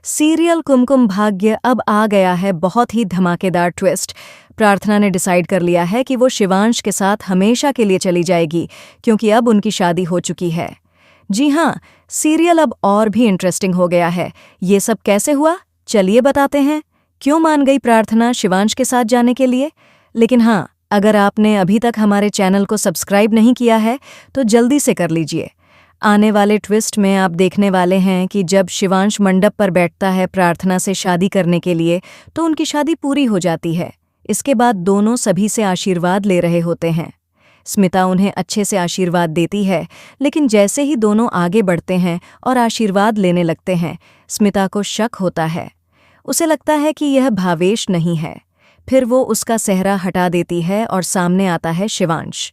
Serial Kumkum Bhagya अब आ गया है बहुत ही धमाकेदार ट्विस्ट। प्रार्थना ने डिसाइड कर लिया है कि वो शिवांश के साथ हमेशा के लिए चली जाएगी क्योंकि अब उनकी शादी हो चुकी है। जी हाँ, सीरियल अब और भी इंटरेस्टिंग हो गया है। ये सब कैसे हुआ, चलिए बताते हैं। क्यों मान गई प्रार्थना शिवांश के साथ जाने के लिए? लेकिन हाँ, अगर आपने अभी तक हमारे चैनल को सब्सक्राइब नहीं किया है तो जल्दी से कर लीजिए। आने वाले ट्विस्ट में आप देखने वाले हैं कि जब शिवांश मंडप पर बैठता है प्रार्थना से शादी करने के लिए तो उनकी शादी पूरी हो जाती है। इसके बाद दोनों सभी से आशीर्वाद ले रहे होते हैं। स्मिता उन्हें अच्छे से आशीर्वाद देती है, लेकिन जैसे ही दोनों आगे बढ़ते हैं और आशीर्वाद लेने लगते हैं, स्मिता को शक होता है। उसे लगता है कि यह भावेश नहीं है। फिर वो उसका सेहरा हटा देती है और सामने आता है शिवांश।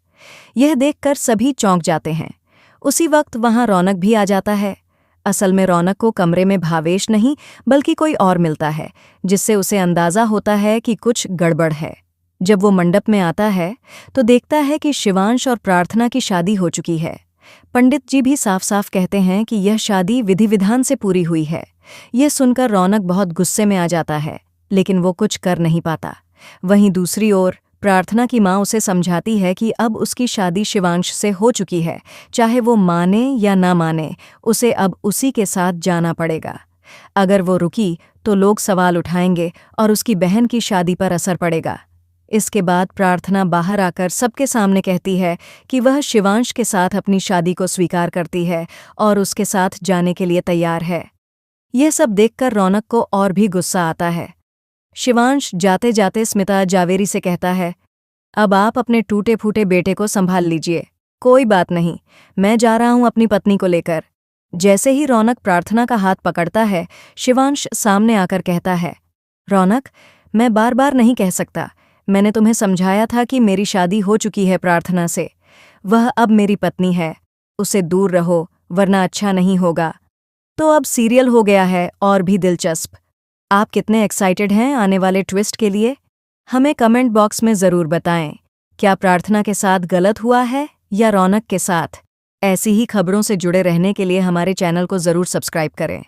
यह देखकर सभी चौंक जाते हैं। उसी वक्त वहां रौनक भी आ जाता है। असल में रौनक को कमरे में भावेश नहीं बल्कि कोई और मिलता है, जिससे उसे अंदाजा होता है कि कुछ गड़बड़ है। जब वो मंडप में आता है तो देखता है कि शिवांश और प्रार्थना की शादी हो चुकी है। पंडित जी भी साफ साफ कहते हैं कि यह शादी विधि विधान से पूरी हुई है। यह सुनकर रौनक बहुत गुस्से में आ जाता है, लेकिन वो कुछ कर नहीं पाता। वहीं दूसरी ओर प्रार्थना की माँ उसे समझाती है कि अब उसकी शादी शिवांश से हो चुकी है, चाहे वो माने या ना माने, उसे अब उसी के साथ जाना पड़ेगा। अगर वो रुकी तो लोग सवाल उठाएंगे और उसकी बहन की शादी पर असर पड़ेगा। इसके बाद प्रार्थना बाहर आकर सबके सामने कहती है कि वह शिवांश के साथ अपनी शादी को स्वीकार करती है और उसके साथ जाने के लिए तैयार है। यह सब देखकर रौनक को और भी गुस्सा आता है। शिवांश जाते जाते स्मिता जावेरी से कहता है, अब आप अपने टूटे फूटे बेटे को संभाल लीजिए। कोई बात नहीं, मैं जा रहा हूं अपनी पत्नी को लेकर। जैसे ही रौनक प्रार्थना का हाथ पकड़ता है, शिवांश सामने आकर कहता है, रौनक, मैं बार बार नहीं कह सकता। मैंने तुम्हें समझाया था कि मेरी शादी हो चुकी है प्रार्थना से। वह अब मेरी पत्नी है, उससे दूर रहो वरना अच्छा नहीं होगा। तो अब सीरियल हो गया है और भी दिलचस्प। आप कितने एक्साइटेड हैं आने वाले ट्विस्ट के लिए? हमें कमेंट बॉक्स में ज़रूर बताएं। क्या प्रार्थना के साथ गलत हुआ है या रौनक के साथ? ऐसी ही खबरों से जुड़े रहने के लिए हमारे चैनल को ज़रूर सब्सक्राइब करें।